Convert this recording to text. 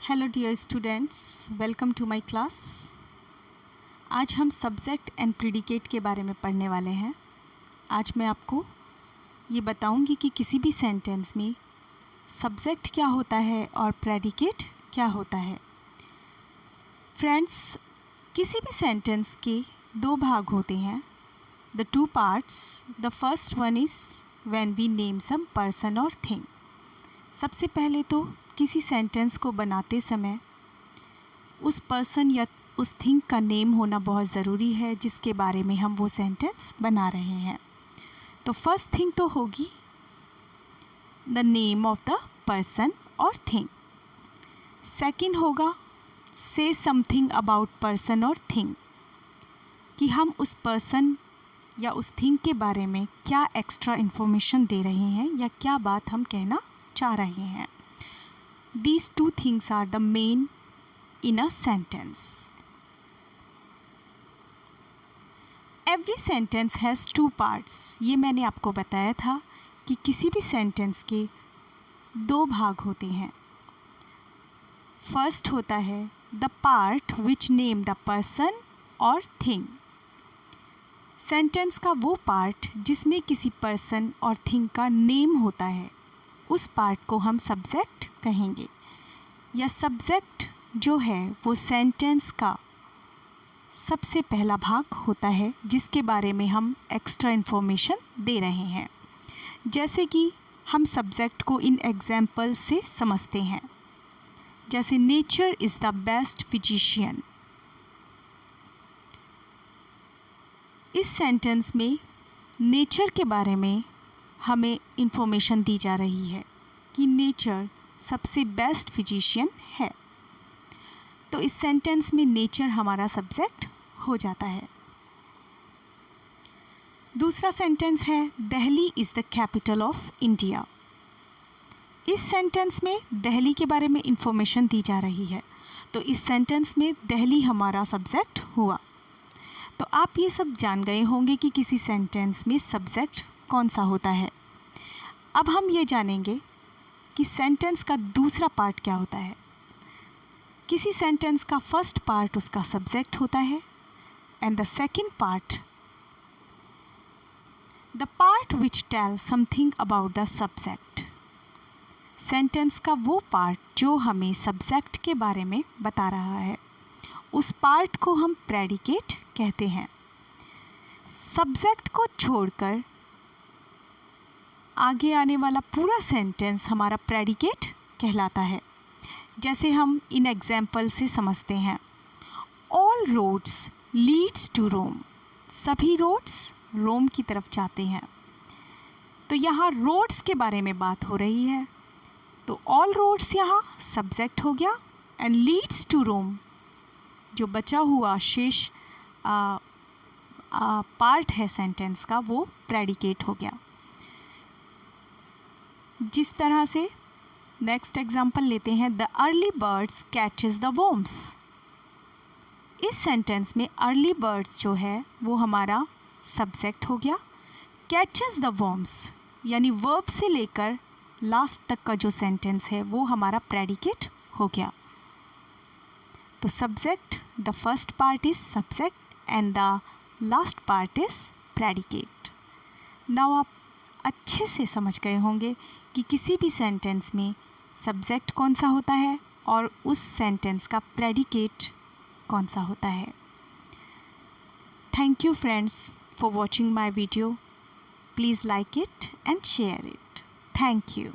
Hello dear students, welcome to my class. आज हम subject and predicate के बारे में पढ़ने वाले हैं। आज मैं आपको ये बताऊंगी कि किसी भी सेंटेंस में सब्जेक्ट क्या होता है और प्रेडिकेट क्या होता है। फ्रेंड्स, किसी भी सेंटेंस के दो भाग होते हैं, the two parts. The first one is when we name some person और थिंग। सबसे पहले तो किसी सेंटेंस को बनाते समय उस पर्सन या उस थिंग का नेम होना बहुत ज़रूरी है जिसके बारे में हम वो सेंटेंस बना रहे हैं। तो फर्स्ट थिंग तो होगी the name of the person और थिंग। सेकंड होगा से समथिंग अबाउट पर्सन और थिंग, कि हम उस पर्सन या उस थिंग के बारे में क्या एक्स्ट्रा इन्फॉर्मेशन दे रहे हैं या क्या बात हम कहना चाह रहे हैं। These two things are the main in a sentence. Every sentence has two parts. ये मैंने आपको बताया था कि किसी भी सेंटेंस के दो भाग होते हैं। फर्स्ट होता है the part which name the person और थिंग। सेंटेंस का वो पार्ट जिसमें किसी पर्सन और थिंग का नेम होता है, उस पार्ट को हम सब्जेक्ट कहेंगे। या सब्जेक्ट जो है वो सेंटेंस का सबसे पहला भाग होता है जिसके बारे में हम एक्स्ट्रा इन्फॉर्मेशन दे रहे हैं। जैसे कि हम सब्जेक्ट को इन एग्जाम्पल से समझते हैं, जैसे nature is the best physician. इस सेंटेंस में नेचर के बारे में हमें इन्फॉर्मेशन दी जा रही है कि नेचर सबसे बेस्ट फिजिशियन है। तो इस सेंटेंस में नेचर हमारा सब्जेक्ट हो जाता है। दूसरा सेंटेंस है Delhi is the capital of India. इस सेंटेंस में दिल्ली के बारे में इंफॉर्मेशन दी जा रही है, तो इस सेंटेंस में दिल्ली हमारा सब्जेक्ट हुआ। तो आप ये सब जान गए होंगे कि किसी सेंटेंस में सब्जेक्ट कौन सा होता है। अब हम ये जानेंगे कि सेंटेंस का दूसरा पार्ट क्या होता है। किसी सेंटेंस का फर्स्ट पार्ट उसका सब्जेक्ट होता है and the second part the part which tell something about the subject. Sentence का वो पार्ट जो हमें सब्जेक्ट के बारे में बता रहा है, उस पार्ट को हम प्रेडिकेट कहते हैं। सब्जेक्ट को छोड़कर आगे आने वाला पूरा सेंटेंस हमारा प्रेडिकेट कहलाता है। जैसे हम इन एग्जाम्पल से समझते हैं, ऑल रोड्स लीड्स टू रोम। सभी रोड्स रोम की तरफ जाते हैं। तो यहाँ रोड्स के बारे में बात हो रही है, तो ऑल रोड्स यहाँ सब्जेक्ट हो गया एंड लीड्स टू रोम जो बचा हुआ शेष पार्ट है सेंटेंस का, वो प्रेडिकेट हो गया। जिस तरह से नेक्स्ट एग्जाम्पल लेते हैं, the early birds catches the worms. इस सेंटेंस में अर्ली बर्ड्स जो है वो हमारा सब्जेक्ट हो गया। कैचेस द वर्म्स यानी वर्ब से लेकर लास्ट तक का जो सेंटेंस है वो हमारा प्रेडिकेट हो गया। तो subject, the first part is subject and the last part is predicate. Now आप अच्छे से समझ गए होंगे कि किसी भी सेंटेंस में सब्जेक्ट कौन सा होता है और उस सेंटेंस का प्रेडिकेट कौन सा होता है। Thank you friends for watching my video. Please like it and share it. Thank you.